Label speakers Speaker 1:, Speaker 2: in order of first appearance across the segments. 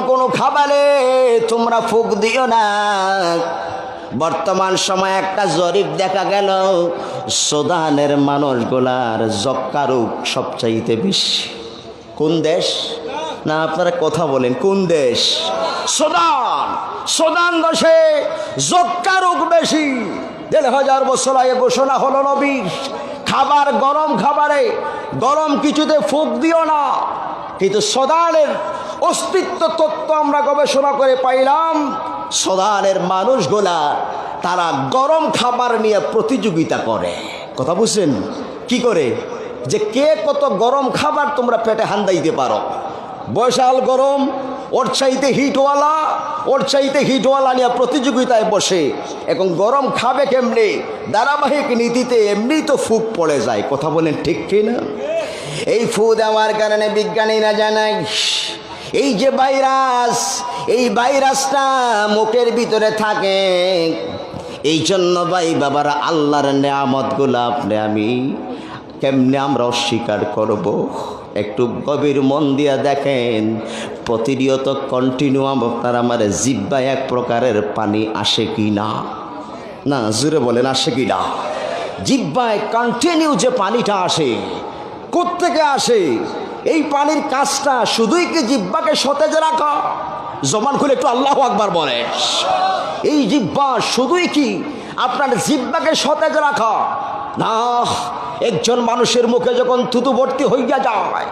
Speaker 1: কোনো খাবারে তোমরা ফুক দিও না। বর্তমান সময়ে একটা জরিপ দেখা গেল, সুদানের মানুষগুলার যক্ষ্মা রোগ সবচাইতে বেশি। কোন দেশ? না আপনারা কথা বলেন, কোন দেশ? সুদান। সুদান দেশে যক্ষ্মা রোগ বেশি। ১,৫০০ বছর আগে ঘোষণা হলো নবীর, খাবার গরম খাবারে গরম কিছুতে ফুক দিও না। কিন্তু সুদানের অস্তিত্ব তত্ত্ব আমরা গবেষণা করে পাইলাম, সুদানের মানুষগুলা তারা গরম খাবার নিয়ে প্রতিযোগিতা করে। কথা বুঝছেন? কি করে? যে কে কত গরম খাবার তোমরা পেটে হান্দাইতে পারো। বৈশাল গরম, ওর চাইতে হিটওয়ালা নিয়ে প্রতিযোগিতায় বসে। এখন গরম খাবে কেমনে? ধারাবাহিক নীতিতে এমনি তো ফুক পড়ে যায়। কথা বলেন ঠিক কি না? এই ফু দেওয়ার কারণে বিজ্ঞানীরা জানায়, এই যে ভাইরাস, এই ভাইরাসটা মুখের ভিতরে থাকে। এই জন্য ভাই বাবারা, আল্লাহর নেয়ামতগুলো আপনি আমি কেমনে আমরা অস্বীকার করব? একটু গভীর মন দিয়া দেখেন, প্রতিনিয়ত কন্টিনিউ আপনার আমার জিহ্বায় এক প্রকারের পানি আসে কি না? না জোরে বলেন, আসে কি না? জিহ্বায় কন্টিনিউ যে পানিটা আসে, কোত্থেকে আসে? এই পানির কাজটা শুধুই কি জিহ্বাকে সতেজ রাখা? জবান খুলে একটু আল্লাহু আকবার বলে। এই জিহ্বা শুধুই কি আপনার জিহ্বাকে সতেজ রাখা? না, একজন মানুষের মুখে যখন থুতু ভর্তি হইয়া যায়,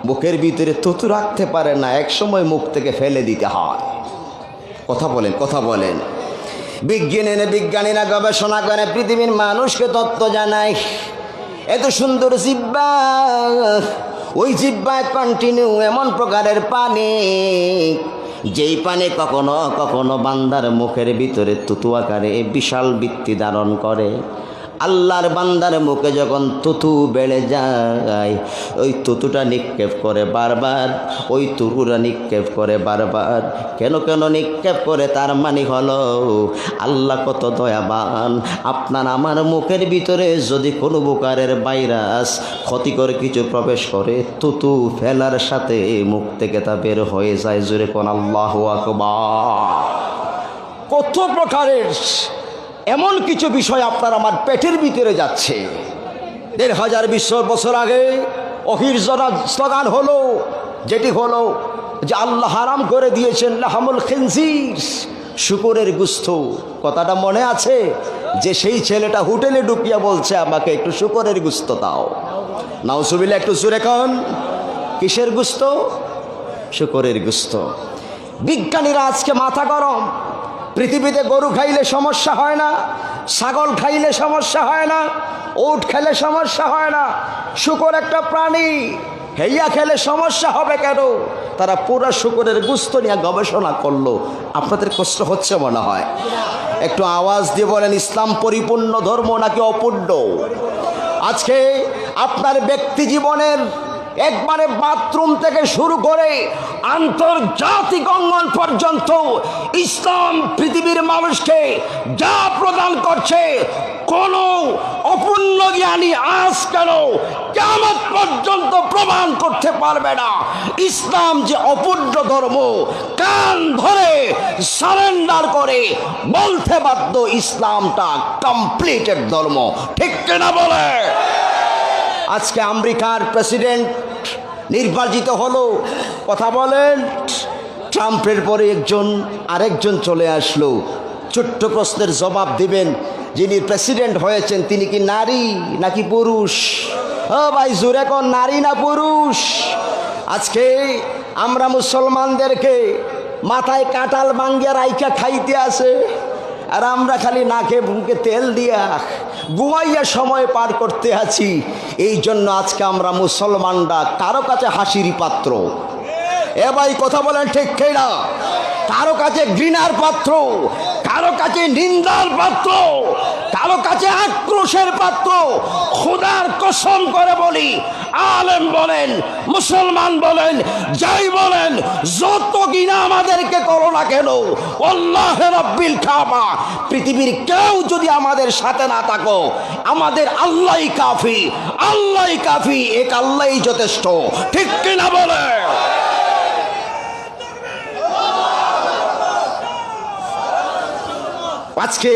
Speaker 1: মুখের ভিতরে থুতু রাখতে পারে না, এক সময় মুখ থেকে ফেলে দিতে হয়। কথা বলেন, কথা বলেন। বিজ্ঞানীরা গবেষণা করে পৃথিবীর মানুষকে তত্ত্ব জানায়, এত সুন্দর জিহ্বা, ওই জিহ্বায় কন্টিনিউ এমন প্রকারের পানি, যেই পানি কখনো কখনো বান্দার মুখের ভিতরে তুতু আকারে বিশাল বৃত্তি ধারণ করে। আল্লাহর বান্দার মুখে যখন তুতু বেড়ে যায়, ওই তুতুটা নিক্ষেপ করে বারবার, ওই তুতুটা নিক্ষেপ করে বারবার। কেন নিক্ষেপ করে? তার মানে হলো আল্লাহ কত দয়াবান। আপনার আমার মুখের ভিতরে যদি কোনো প্রকারের ভাইরাস ক্ষতিকর কিছু প্রবেশ করে, তুতু ফেলার সাথে মুখ থেকে তা বের হয়ে যায়। জোরে কোন আল্লাহু আকবার। কত প্রকারের এমন কিছু বিষয় আপনার আমার পেটের ভিতরে যাচ্ছে। ১,৫০০ বছর আগে অহির স্লোগান হলো, যেটি হলো যে আল্লাহ হারাম করে দিয়েছেন লাহামুল খিনজির, শুকরের গোশত। কথাটা মনে আছে? যে সেই ছেলেটা হোটেলে ঢুকিয়া বলছে, আমাকে একটু শুকরের গোশত দাও। নাউজুবিল্লাহ, একটু জোরে কন। কিসের গোশত? শুকরের গোশত। বিজ্ঞানীরা আজকে মাথা গরম। পৃথিবীতে গরু খাইলে সমস্যা হয় না, ছাগল খাইলে সমস্যা হয় না, উট খেলে সমস্যা হয় না, শূকর একটা প্রাণী, হেইয়া খেলে সমস্যা হবে কেন? তারা পুরো শূকরের গোশত নিয়ে গবেষণা করলো। আপনাদের কষ্ট হচ্ছে মনে হয়? একটু আওয়াজ দিয়ে বলেন, ইসলাম পরিপূর্ণ ধর্ম নাকি অপূর্ণ? আজকে আপনার ব্যক্তি জীবনের একবারে বাথরুম থেকে শুরু করে আন্তর্জাতিক অঙ্গন পর্যন্ত ইসলাম পৃথিবীর মানুষকে যা প্রদান করছে, কোন অপূর্ণ জ্ঞানী আজ কেন কিয়ামত পর্যন্ত প্রমাণ করতে পারবে না ইসলাম যে অপূর্ণ ধর্ম। কান ধরে সারেন্ডার করে বলতে বাধ্য, ইসলামটা কমপ্লিটেড ধর্ম। ঠিক কিনা বলে? আজকে আমেরিকার প্রেসিডেন্ট নির্বাচিত হলো, কথা বলেন। ট্রাম্পের পরে আরেকজন চলে আসলো। ছোট্ট প্রশ্নের জবাব দিবেন, যিনি প্রেসিডেন্ট হয়েছেন তিনি কি নারী নাকি পুরুষ? ও ভাই জোরে কোন, নারী না পুরুষ? আজকে আমরা মুসলমানদেরকে মাথায় কাঁঠাল ভাঙ্গিয়া রাইখা খাইতে আসে, আর আমরা খালি নাকে বুকে তেল দিয়া ঘুমাইয়া সময় পার করতে আছি। এই জন্য আজকে আমরা মুসলমানরা কারো কাছে হাসির পাত্র। এ ভাই কথা বলেন ঠিক কিনা? কারো কাছে ঘৃণার পাত্র, কারো কাছে নিন্দার পাত্র, কারো কাছে আক্রোশের পাত্র। খোদার কসম করে বলি, আলেম বলেন, মুসলমান বলেন, যাই বলেন, যত ঘৃণা আমাদেরকে করো না কেন, আল্লাহ রাব্বিল কাবা, পৃথিবীর কেউ যদি আমাদের সাথে না থাকো, আমাদের আল্লাহই কাফি, আল্লাহই কাফি, এক আল্লাহই যথেষ্ট। ঠিক কিনা বলে? আজকে